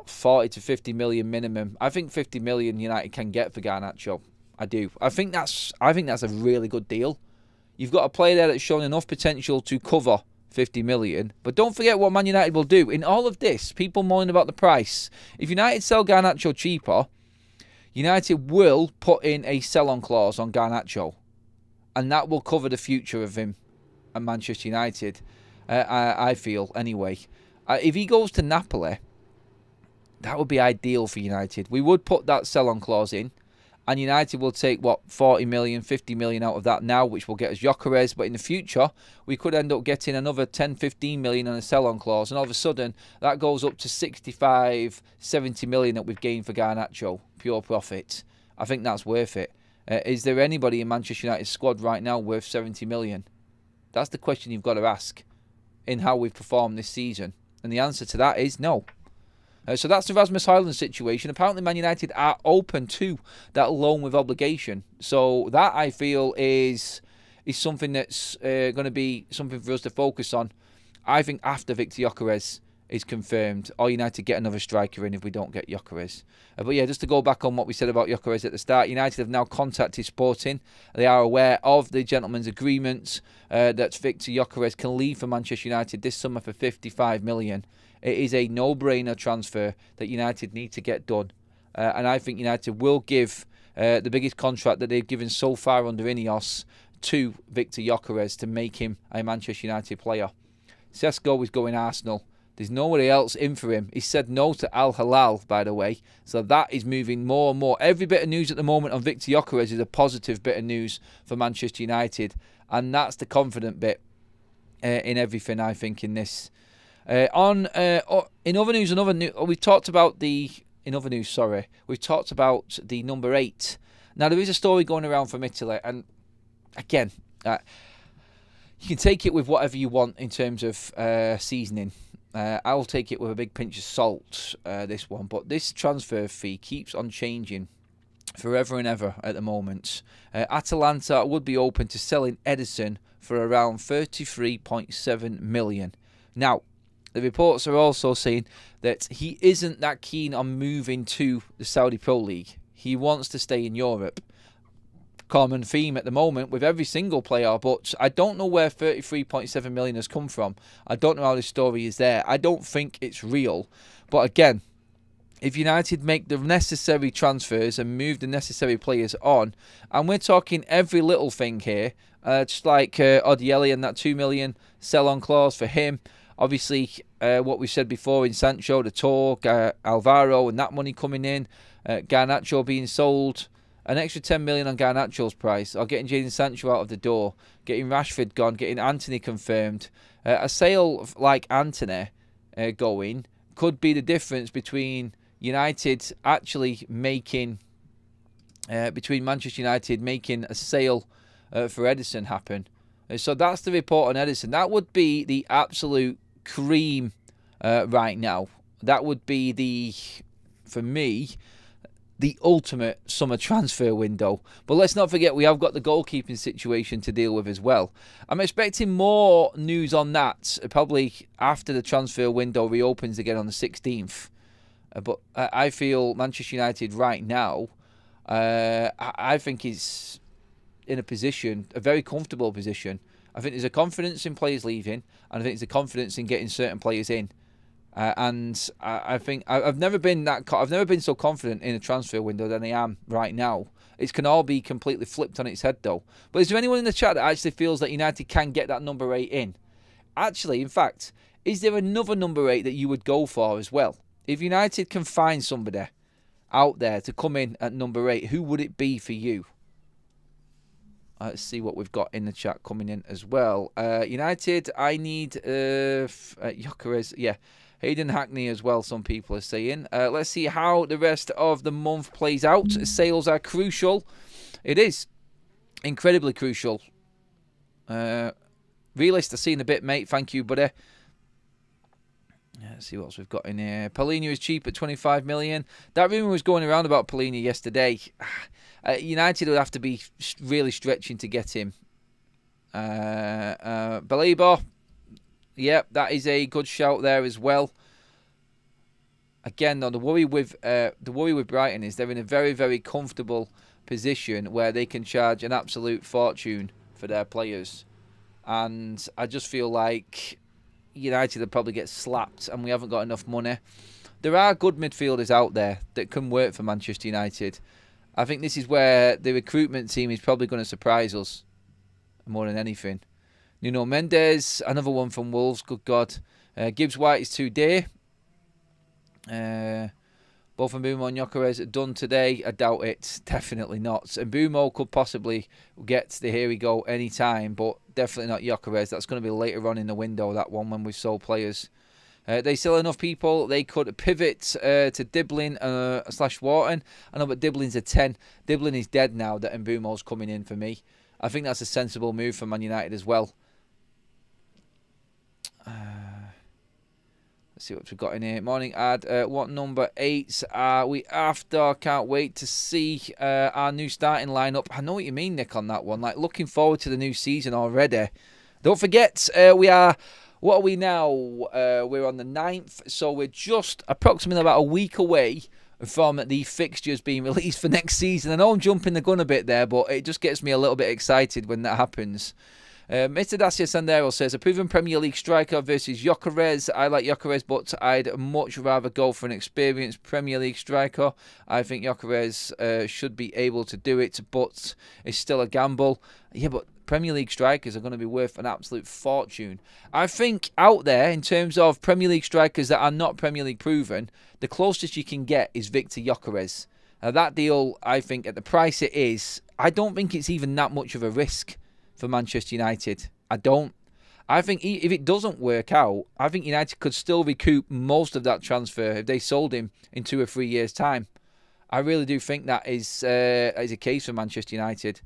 40 to 50 million minimum. I think 50 million United can get for Garnacho. I do. I think that's a really good deal. You've got a player there that's shown enough potential to cover 50 million. But don't forget what Man United will do. In all of this, people moaning about the price. If United sell Garnacho cheaper, United will put in a sell-on clause on Garnacho. And that will cover the future of him at Manchester United. I feel, anyway. If he goes to Napoli, that would be ideal for United. We would put that sell-on clause in. And United will take, 40 million, 50 million out of that now, which will get us Gyokeres. But in the future, we could end up getting another 10, 15 million on a sell-on clause. And all of a sudden, that goes up to 65, 70 million that we've gained for Garnacho. Pure profit. I think that's worth it. Is there anybody in Manchester United's squad right now worth 70 million? That's the question you've got to ask in how we've performed this season. And the answer to that is no. So that's the Rasmus Højlund situation. Apparently Man United are open to that loan with obligation. So that, I feel, is is something that's going to be something for us to focus on. I think after Victor Gyokeres is confirmed, or United get another striker in if we don't get Gyokeres. But yeah, just to go back on what we said about Gyokeres at the start, United have now contacted Sporting. They are aware of the gentleman's agreement that Victor Gyokeres can leave for Manchester United this summer for 55 million. It is a no-brainer transfer that United need to get done. And I think United will give the biggest contract that they've given so far under Ineos to Victor Gyokeres to make him a Manchester United player. Sesko is going Arsenal. There's nobody else in for him. He said no to Al Hilal, by the way. So that is moving more and more. Every bit of news at the moment on Victor Gyokeres is a positive bit of news for Manchester United. And that's the confident bit in everything, I think, in this. In other news, we've talked about the... In other news, we've talked about the number 8. Now, there is a story going around from Italy. And again... you can take it with whatever you want in terms of seasoning. I'll take it with a big pinch of salt, this one. But this transfer fee keeps on changing forever and ever at the moment. Atalanta would be open to selling Ederson for around 33.7 million. Now, the reports are also saying that he isn't that keen on moving to the Saudi Pro League. He wants to stay in Europe. Common theme at the moment with every single player, but I don't know where 33.7 million has come from. I don't know how this story is there. I don't think it's real. But again, if United make the necessary transfers and move the necessary players on, and we're talking every little thing here, just like Odieli and that 2 million sell-on clause for him. Obviously, what we said before in Sancho, the talk, Alvaro and that money coming in, Garnacho being sold. An extra 10 million on Garnacho's price, or getting Jadon Sancho out of the door, getting Rashford gone, getting Antony confirmed. A sale like Antony going could be the difference between United actually making, between Manchester United making a sale for Ederson happen. So that's the report on Ederson. That would be the absolute cream right now. That would be for me, the ultimate summer transfer window. But let's not forget we have got the goalkeeping situation to deal with as well. I'm expecting more news on that probably after the transfer window reopens again on the 16th. But I feel Manchester United right now, I think is in a position, a very comfortable position. I think there's a confidence in players leaving, and I think there's a confidence in getting certain players in. And I think I've never been so confident in a transfer window than I am right now. It can all be completely flipped on its head though. But is there anyone in the chat that actually feels that United can get that number 8 in? Actually, in fact, is there another number 8 that you would go for as well? If United can find somebody out there to come in at number 8, who would it be for you? Let's see what we've got in the chat coming in as well. United, I need Gyokeres, yeah. Hayden Hackney as well, some people are saying. Let's see how the rest of the month plays out. Sales are crucial. It is incredibly crucial. Realist, I've seen a bit, mate. Thank you, buddy. Let's see what else we've got in here. Paulinho is cheap at 25 million. That rumour was going around about Paulinho yesterday. United would have to be really stretching to get him. Baleba. Yep, that is a good shout there as well. Again, though, the worry with Brighton is they're in a very, very comfortable position where they can charge an absolute fortune for their players, and I just feel like United will probably get slapped, and we haven't got enough money. There are good midfielders out there that can work for Manchester United. I think this is where the recruitment team is probably going to surprise us more than anything. Nuno Mendes, another one from Wolves, good God. Gibbs White is 2 day. Both Mbumo and Gyokeres are done today. I doubt it. Definitely not. Mbumo could possibly get the here we go any time, but definitely not Gyokeres. That's going to be later on in the window, that one, when we've sold players. They sell enough people. They could pivot to Diblin / Wharton. I know, but Diblin's a 10. Diblin is dead now that Mbumo's coming in for me. I think that's a sensible move for Man United as well. Let's Let's see what we've got in here. Morning, Ad. What number 8 are we after? Can't wait to see our new starting lineup. I know what you mean, Nick, on that one. Like, looking forward to the new season already. Don't forget, we are... What are we now? We're on the 9th, so we're just approximately about a week away from the fixtures being released for next season. I know I'm jumping the gun a bit there, but it just gets me a little bit excited when that happens. Mr Dacia Sandero says, a proven Premier League striker versus Gyokeres. I like Gyokeres, but I'd much rather go for an experienced Premier League striker. I think Gyokeres should be able to do it, but it's still a gamble. Yeah, but Premier League strikers are going to be worth an absolute fortune. I think out there, in terms of Premier League strikers that are not Premier League proven, the closest you can get is Victor Gyokeres. Now, that deal, I think, at the price it is, I don't think it's even that much of a risk for Manchester United. I don't. I think if it doesn't work out, I think United could still recoup most of that transfer if they sold him in 2 or 3 years' time. I really do think that is a case for Manchester United.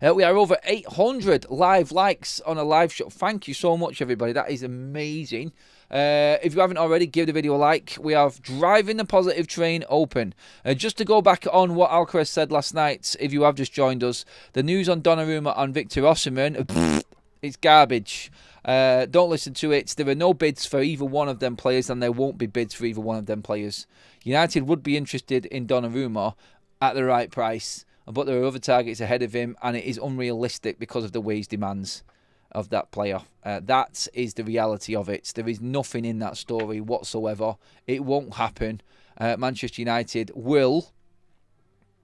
We are over 800 live likes on a live show. Thank you so much, everybody. That is amazing. If you haven't already, give the video a like. We are driving the positive train open. Just to go back on what Alcaraz said last night, if you have just joined us, the news on Donnarumma and Victor Osimhen, it's garbage. Don't listen to it. There are no bids for either one of them players, and there won't be bids for either one of them players. United would be interested in Donnarumma at the right price, but there are other targets ahead of him, and it is unrealistic because of the wage demands of that player. That is the reality of it. There is nothing in that story whatsoever. It won't happen. Manchester United will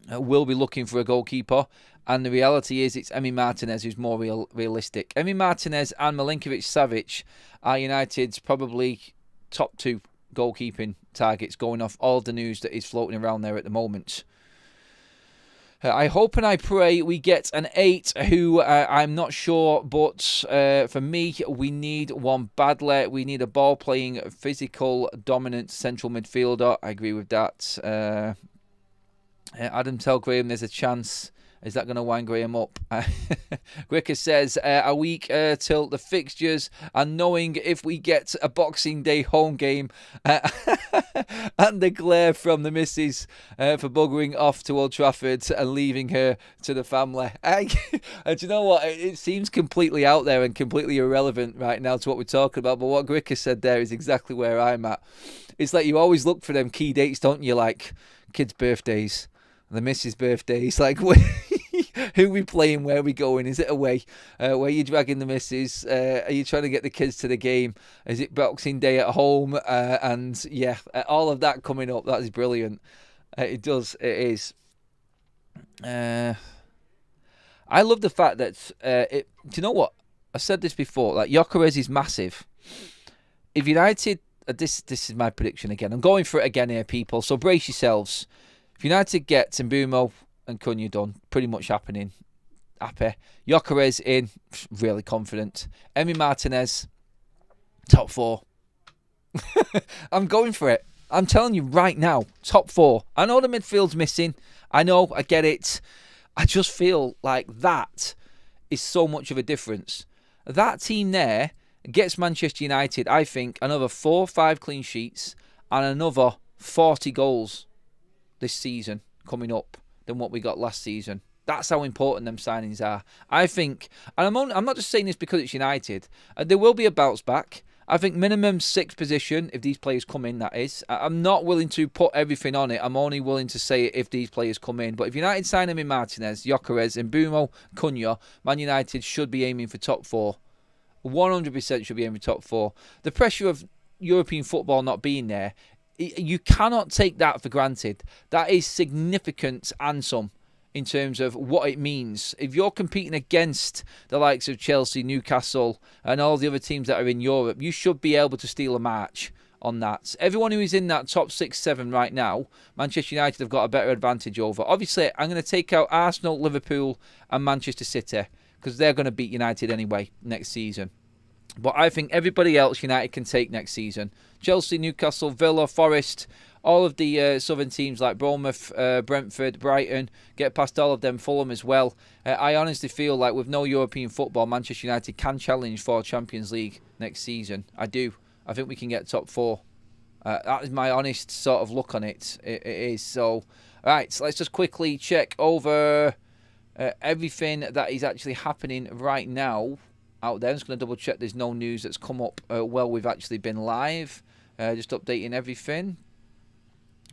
be looking for a goalkeeper, and the reality is it's Emi Martinez who's more realistic. Emi Martinez and Milinkovic-Savic are United's probably top 2 goalkeeping targets, going off all the news that is floating around there at the moment. I hope and I pray we get an 8 who I'm not sure, but for me, we need one badly. We need a ball-playing, physical, dominant central midfielder. I agree with that. Adam, tell Graham there's a chance. Is that going to wind Graham up? Gyokeres says, a week till the fixtures, and knowing if we get a Boxing Day home game and the glare from the missus for buggering off to Old Trafford and leaving her to the family. And do you know what? It seems completely out there and completely irrelevant right now to what we're talking about, but what Gyokeres said there is exactly where I'm at. It's like you always look for them key dates, don't you? Like kids' birthdays, the missus' birthdays, like who we playing, where we going, is it away, where you dragging the missus, are you trying to get the kids to the game, is it Boxing Day at home, and yeah, all of that coming up. That is brilliant. It is. I love the fact that do you know what, I said this before, like Gyokeres is massive. If United, this is my prediction again, I'm going for it again here, people, so brace yourselves. If United get Mbeumo and Cunha done, pretty much happening. Happy. Gyokeres in, really confident. Emi Martinez, top 4. I'm going for it. I'm telling you right now, top 4. I know the midfield's missing. I know, I get it. I just feel like that is so much of a difference. That team there gets Manchester United, I think, another 4 or 5 clean sheets and another 40 goals this season coming up than what we got last season. That's how important them signings are. I think, and I'm not just saying this because it's United, there will be a bounce back. I think minimum 6th position if these players come in, that is. I'm not willing to put everything on it. I'm only willing to say it if these players come in. But if United sign them in Martinez, Gyokeres, Mbeumo, Cunha, Man United should be aiming for top 4. 100% should be aiming for top 4. The pressure of European football not being there, you cannot take that for granted. That is significant and some in terms of what it means. If you're competing against the likes of Chelsea, Newcastle, and all the other teams that are in Europe, you should be able to steal a match on that. Everyone who is in that top 6, 7 right now, Manchester United have got a better advantage over. Obviously, I'm going to take out Arsenal, Liverpool, and Manchester City because they're going to beat United anyway next season. But I think everybody else United can take next season. Chelsea, Newcastle, Villa, Forest, all of the southern teams like Bournemouth, Brentford, Brighton, get past all of them, Fulham as well. I honestly feel like with no European football, Manchester United can challenge for Champions League next season. I do. I think we can get top 4. That is my honest sort of look on it. It is. So, right, so let's just quickly check over everything that is actually happening right now out there. I'm just going to double check there's no news that's come up while we've actually been live. Just updating everything.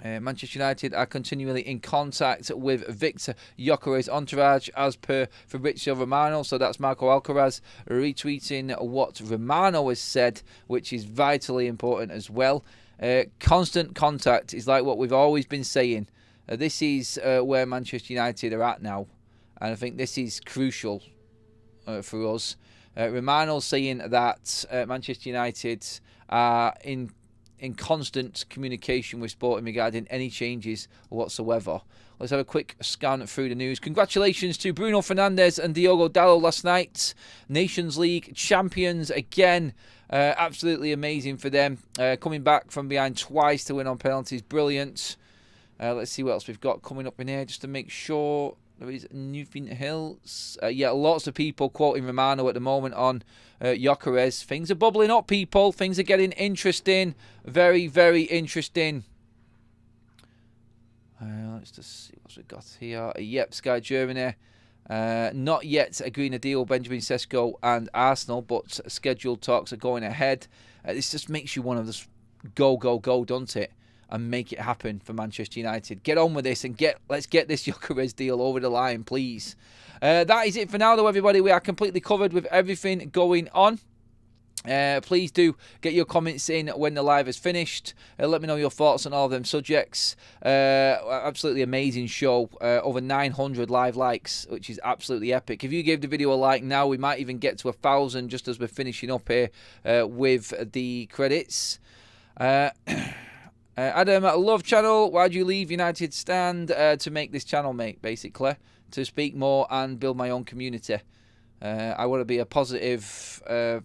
Manchester United are continually in contact with Victor Gyokeres' entourage, as per Fabrizio Romano. So that's Marco Alcaraz retweeting what Romano has said, which is vitally important as well. Constant contact is like what we've always been saying. This is where Manchester United are at now, and I think this is crucial for us. Romano saying that Manchester United are in constant communication with Sporting regarding any changes whatsoever. Let's have a quick scan through the news. Congratulations to Bruno Fernandes and Diogo Dalot last night. Nations League champions again. Absolutely amazing for them. Coming back from behind twice to win on penalties. Brilliant. Let's see what else we've got coming up in here just to make sure. There is Newfin Hills. Yeah, lots of people quoting Romano at the moment on Gyokeres. Things are bubbling up, people. Things are getting interesting. Very, very interesting. Let's just see what we've got here. Yep, Sky Germany. Not yet agreeing a deal, Benjamin Sesko and Arsenal, but scheduled talks are going ahead. This just makes you want to just go, doesn't it? And make it happen for Manchester United. Get on with this and let's get this Gyokeres deal over the line, please. That is it for now, though, everybody. We are completely covered with everything going on. Please do get your comments in when the live is finished. Let me know your thoughts on all of them subjects. Absolutely amazing show. Over 900 live likes, which is absolutely epic. If you gave the video a like now, we might even get to 1,000 just as we're finishing up here with the credits. Adam, love channel. Why do you leave United Stand? To make this channel, mate, basically. To speak more and build my own community. I want to be a positive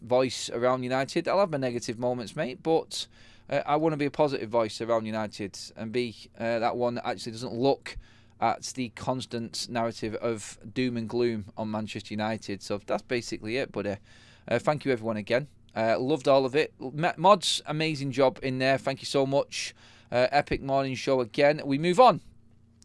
voice around United. I'll have my negative moments, mate, but I want to be a positive voice around United and be that one that actually doesn't look at the constant narrative of doom and gloom on Manchester United. So that's basically it, buddy. Thank you, everyone, again. Loved all of it. Mods, amazing job in there. Thank you so much. Epic morning show again. We move on.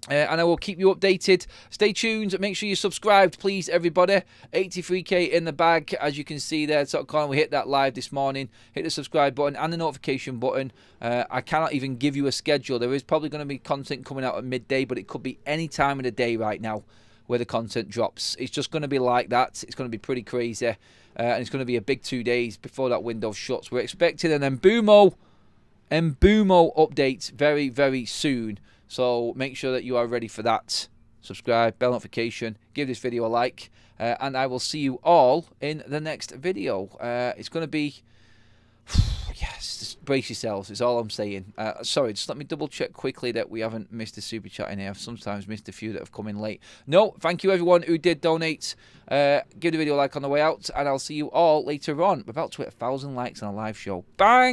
And I will keep you updated. Stay tuned. Make sure you're subscribed, please, everybody. 83k in the bag, as you can see there. Top corner, we hit that live this morning. Hit the subscribe button and the notification button. I cannot even give you a schedule. There is probably going to be content coming out at midday, but it could be any time of the day right now where the content drops. It's just going to be like that. It's going to be pretty crazy. And it's going to be a big 2 days before that window shuts. We're expecting an Mbumo update very, very soon. So make sure that you are ready for that. Subscribe, bell notification, give this video a like. And I will see you all in the next video. It's going to be... yes, just brace yourselves, is all I'm saying. Sorry, just let me double check quickly that we haven't missed a super chat in here. I've sometimes missed a few that have come in late. No, thank you everyone who did donate. Give the video a like on the way out, and I'll see you all later on. We're about to hit 1,000 likes on a live show. Bang!